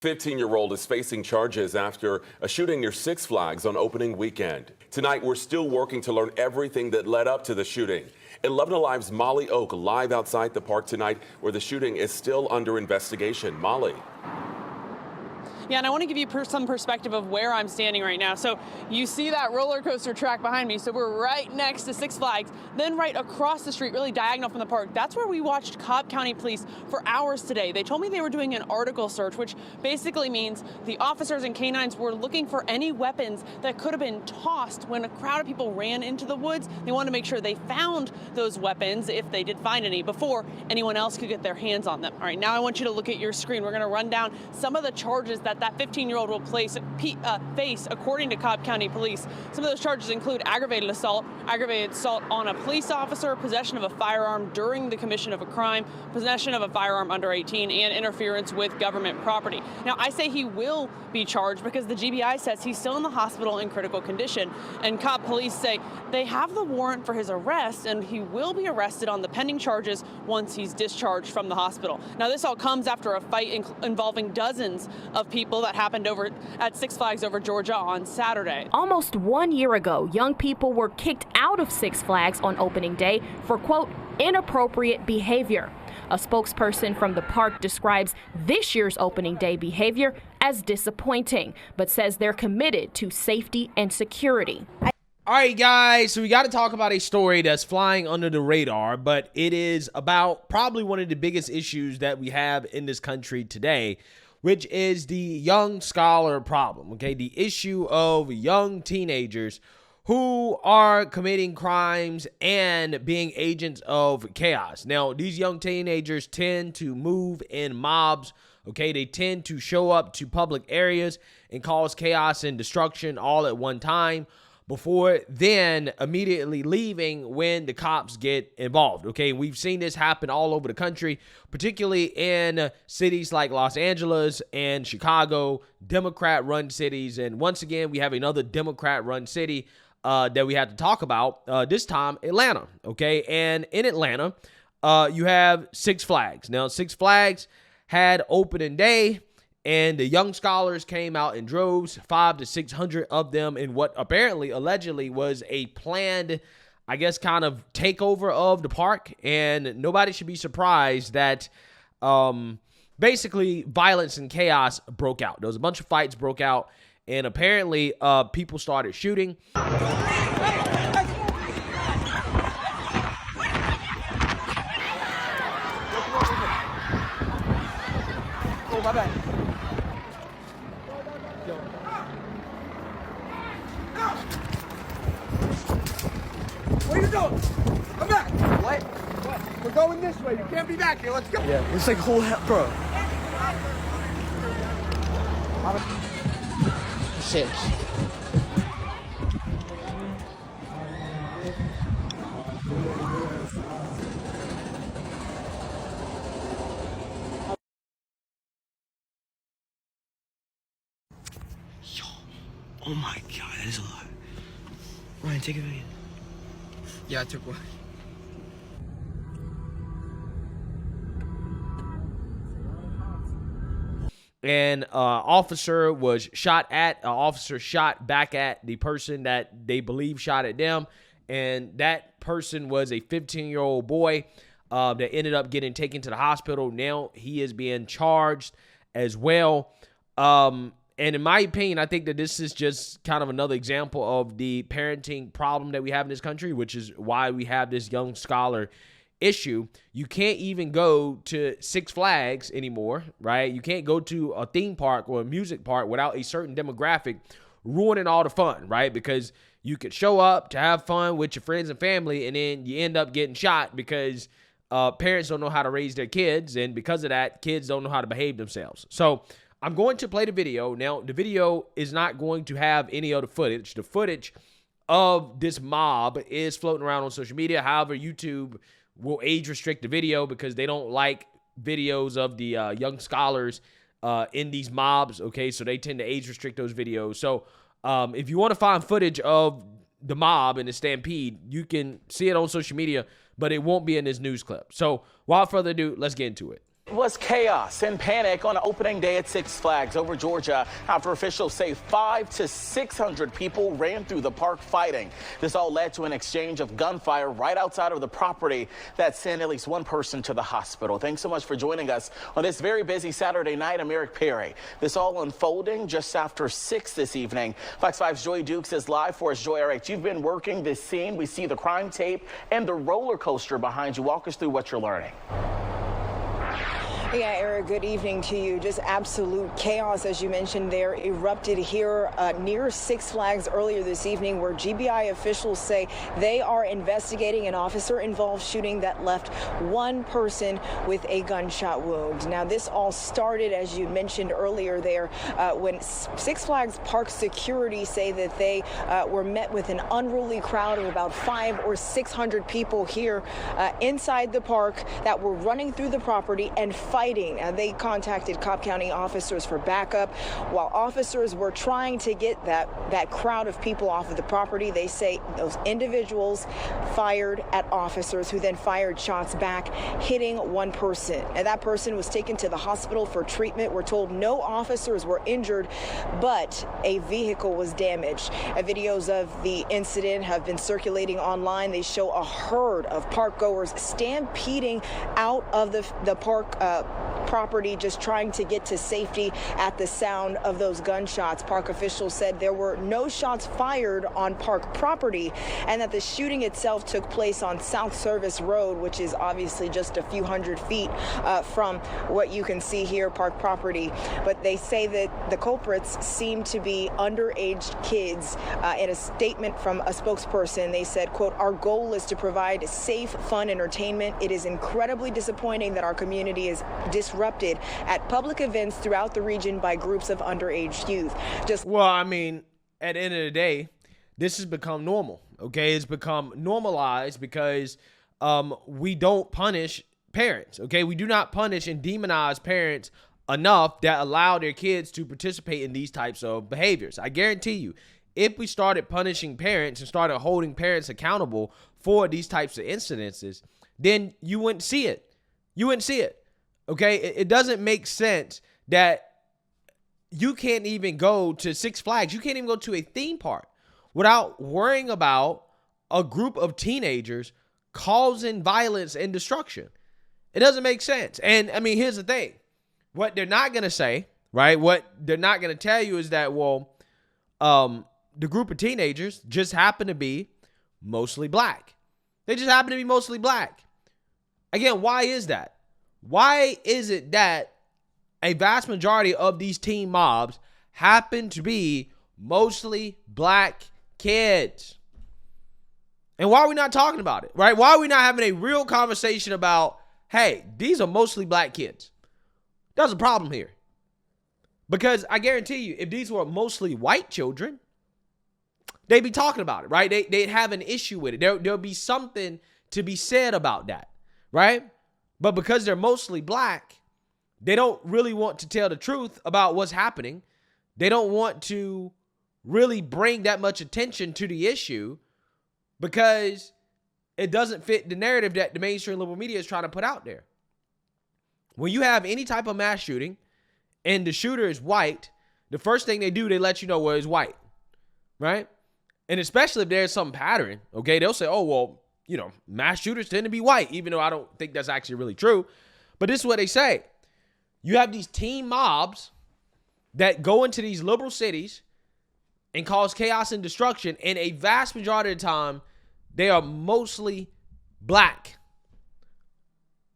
15-year-old is facing charges after a shooting near Six Flags on opening weekend. Tonight, we're still working to learn everything that led up to the shooting. 11 Alive's Molly Oak live outside the park tonight, where the shooting is still under investigation. Molly. Yeah, and I want to give you some perspective of where I'm standing right now. So you see that roller coaster track behind me. So we're right next to Six Flags, then right across the street, really diagonal from the park. That's where we watched Cobb County Police for hours today. They told me they were doing an article search, which basically means the officers and canines were looking for any weapons that could have been tossed when a crowd of people ran into the woods. They wanted to make sure they found those weapons, if they did find any, before anyone else could get their hands on them. All right, now I want you to look at your screen. We're going to run down some of the charges that 15-year-old will face according to Cobb County Police. Some of those charges include aggravated assault on a police officer, possession of a firearm during the commission of a crime, possession of a firearm under 18, and interference with government property. Now, I say he will be charged because the GBI says he's still in the hospital in critical condition, and Cobb Police say they have the warrant for his arrest, and he will be arrested on the pending charges once he's discharged from the hospital. Now, this all comes after a fight involving dozens of people that happened over at Six Flags over Georgia on Saturday. Almost 1 year ago, young people were kicked out of Six Flags on opening day for, quote, inappropriate behavior. A spokesperson from the park describes this year's opening day behavior as disappointing, but says they're committed to safety and security. All right, guys, so we got to talk about a story that's flying under the radar, but it is about probably one of the biggest issues that we have in this country today, which is the young scholar problem, okay? The issue of young teenagers who are committing crimes and being agents of chaos. Now, these young teenagers tend to move in mobs, okay? They tend to show up to public areas and cause chaos and destruction all at one time, before then immediately leaving when the cops get involved, okay? We've seen this happen all over the country, particularly in cities like Los Angeles and Chicago, Democrat-run cities. And once again, we have another Democrat-run city that we have to talk about, this time Atlanta, okay? And in Atlanta, you have Six Flags. Now, Six Flags had opening day, and the young scholars came out in droves, 500 to 600 of them, in what apparently, allegedly, was a planned, I guess, kind of takeover of the park. And nobody should be surprised that basically violence and chaos broke out. There was a bunch of fights broke out, and apparently people started shooting. Oh, my bad. What are you doing? Come back. What? What? We're going this way. You can't be back here. Let's go. Yeah, it's like whole hell, bro. 6. Yo, oh my God, that is a lot. Ryan, take a video. Yeah, I took one. And officer was shot at. An officer shot back at the person that they believe shot at them. And that person was a 15-year-old boy that ended up getting taken to the hospital. Now he is being charged as well. And in my opinion, I think that this is just kind of another example of the parenting problem that we have in this country, which is why we have this young scholar issue. You can't even go to Six Flags anymore, right? You can't go to a theme park or a music park without a certain demographic ruining all the fun, right? Because you could show up to have fun with your friends and family, and then you end up getting shot because parents don't know how to raise their kids, and because of that, kids don't know how to behave themselves. So I'm going to play the video. Now, the video is not going to have any other footage. The footage of this mob is floating around on social media. However, YouTube will age restrict the video because they don't like videos of the young scholars in these mobs, okay? So they tend to age restrict those videos. So if you want to find footage of the mob and the stampede, you can see it on social media, but it won't be in this news clip. So without further ado, let's get into it. Was chaos and panic on opening day at Six Flags over Georgia after officials say 500 to 600 people ran through the park fighting. This all led to an exchange of gunfire right outside of the property that sent at least one person to the hospital. Thanks so much for joining us on this very busy Saturday night. I'm Eric Perry. This all unfolding just after 6 this evening. Fox 5's Joy Dukes is live for us. Joy, all right, you've been working this scene. We see the crime tape and the roller coaster behind you. Walk us through what you're learning. Yeah, Eric, good evening to you. Just absolute chaos, as you mentioned there, erupted here near Six Flags earlier this evening, where GBI officials say they are investigating an officer-involved shooting that left one person with a gunshot wound. Now, this all started, as you mentioned earlier there, when Six Flags Park security say that they were met with an unruly crowd of about 500 or 600 people here inside the park that were running through the property and fighting. They contacted Cobb County officers for backup. While officers were trying to get that crowd of people off of the property, they say those individuals fired at officers who then fired shots back, hitting one person. And that person was taken to the hospital for treatment. We're told no officers were injured, but a vehicle was damaged. Videos of the incident have been circulating online. They show a herd of park goers stampeding out of the park property, just trying to get to safety at the sound of those gunshots. Park officials said there were no shots fired on park property and that the shooting itself took place on South Service Road, which is obviously just a few hundred feet from what you can see here, park property. But they say that the culprits seem to be underage kids. In a statement from a spokesperson, they said, quote, "Our goal is to provide safe, fun entertainment. It is incredibly disappointing that our community is disrupted at public events throughout the region by groups of underage youth." Well, I mean, at the end of the day, this has become normal, okay? It's become normalized because we don't punish parents, okay? We do not punish and demonize parents enough that allow their kids to participate in these types of behaviors. I guarantee you, if we started punishing parents and started holding parents accountable for these types of incidences, then you wouldn't see it. You wouldn't see it. Okay, it doesn't make sense that you can't even go to Six Flags. You can't even go to a theme park without worrying about a group of teenagers causing violence and destruction. It doesn't make sense. And I mean, here's the thing. What they're not going to say, right? What they're not going to tell you is that, well, the group of teenagers just happen to be mostly black. They just happen to be mostly black. Again, why is that? Why is it that a vast majority of these teen mobs happen to be mostly black kids? And why are we not talking about it, right? Why are we not having a real conversation about, hey, these are mostly black kids? There's a problem here. Because I guarantee you, if these were mostly white children, they'd be talking about it, right? They'd have an issue with it. There'll be something to be said about that, right? But because they're mostly black, they don't really want to tell the truth about what's happening. They don't want to really bring that much attention to the issue because it doesn't fit the narrative that the mainstream liberal media is trying to put out there. When you have any type of mass shooting and the shooter is white, the first thing they do, they let you know where he's white, right? And especially if there's some pattern, okay, they'll say, oh, well, you know, mass shooters tend to be white, even though I don't think that's actually really true. But this is what they say. You have these teen mobs that go into these liberal cities and cause chaos and destruction, and a vast majority of the time, they are mostly black.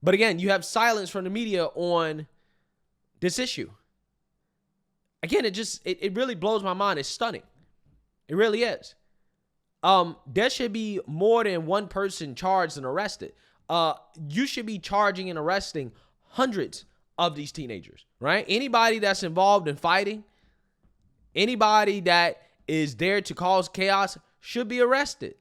But again, you have silence from the media on this issue. Again, it really blows my mind. It's stunning. It really is. There should be more than one person charged and arrested. You should be charging and arresting hundreds of these teenagers, right? Anybody that's involved in fighting, anybody that is there to cause chaos should be arrested.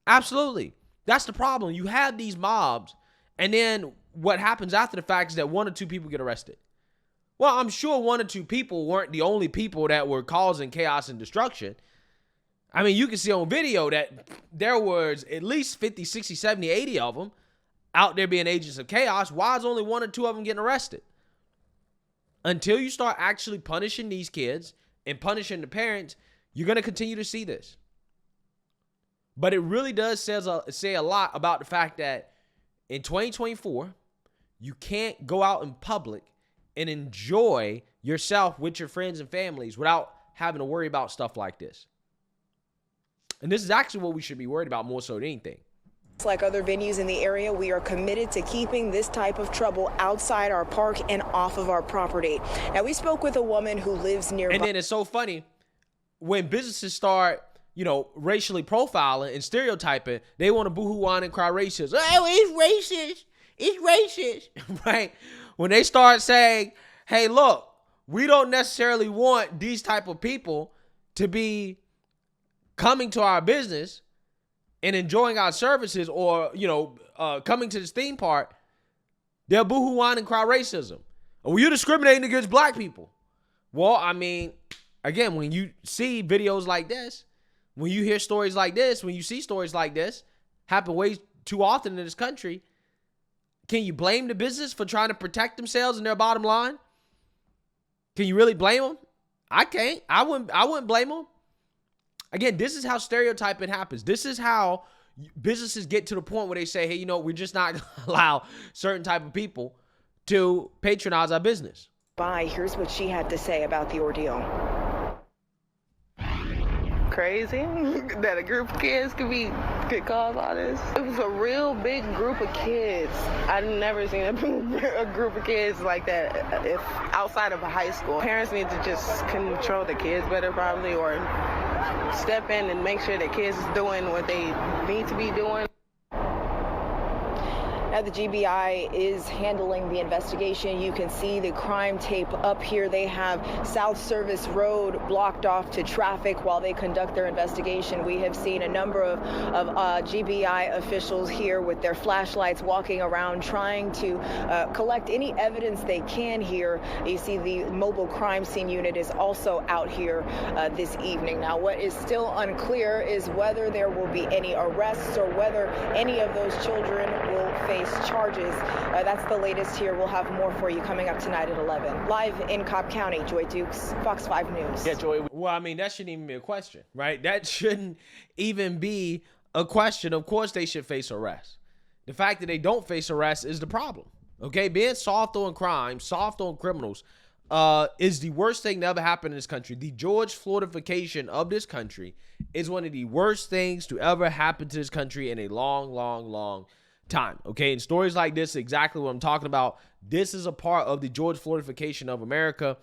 Absolutely. That's the problem. You have these mobs, and then what happens after the fact is that one or two people get arrested. Well, I'm sure one or two people weren't the only people that were causing chaos and destruction. I mean, you can see on video that there was at least 50, 60, 70, 80 of them. out there being agents of chaos, why is only 1 or 2 of them getting arrested? Until you start actually punishing these kids and punishing the parents, you're going to continue to see this. But it really does say a lot about the fact that in 2024, you can't go out in public and enjoy yourself with your friends and families without having to worry about stuff like this. And this is actually what we should be worried about more so than anything. Like other venues in the area, we are committed to keeping this type of trouble outside our park and off of our property. Now, we spoke with a woman who lives nearby. And then it's so funny when businesses start, racially profiling and stereotyping, they want to boo-hoo on and cry racist. Oh, it's racist. It's racist, right? When they start saying, hey, look, we don't necessarily want these type of people to be coming to our business and enjoying our services or, coming to this theme park, they'll boo-hoo on and cry racism. Well, you're discriminating against black people. Well, I mean, again, when you see videos like this, when you hear stories like this, when you see stories like this happen way too often in this country, can you blame the business for trying to protect themselves and their bottom line? Can you really blame them? I can't. I wouldn't blame them. Again, this is how stereotyping happens. This is how businesses get to the point where they say, hey, we're just not going to allow certain type of people to patronize our business. Here's what she had to say about the ordeal. Crazy that a group of kids could cause all this. It was a real big group of kids. I've never seen a group of kids like that if outside of a high school. Parents need to just control the kids better probably, or step in and make sure the kids is doing what they need to be doing. Now, the GBI is handling the investigation. You can see the crime tape up here. They have South Service Road blocked off to traffic while they conduct their investigation. We have seen a number of GBI officials here with their flashlights walking around trying to collect any evidence they can here. You see the mobile crime scene unit is also out here this evening. Now, what is still unclear is whether there will be any arrests or whether any of those children will face charges. That's the latest here. We'll have more for you coming up tonight at 11. Live in Cobb County, Joy Dukes, Fox 5 News. Yeah, Joy. Well, I mean, that shouldn't even be a question, right? That shouldn't even be a question. Of course, they should face arrest. The fact that they don't face arrest is the problem. Okay, being soft on crime, soft on criminals, is the worst thing to ever happen in this country. The George Floydification of this country is one of the worst things to ever happen to this country in a long, long, long time. Okay, and stories like this, exactly what I'm talking about. This is a part of the George Floydification of America.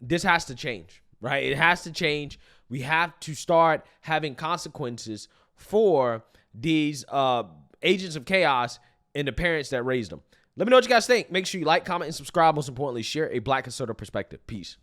This has to change, right? It has to change. We have to start having consequences for these agents of chaos and the parents that raised them. Let me know what you guys think. Make sure you like, comment, and subscribe. Most importantly, share a Black conservative perspective. Peace.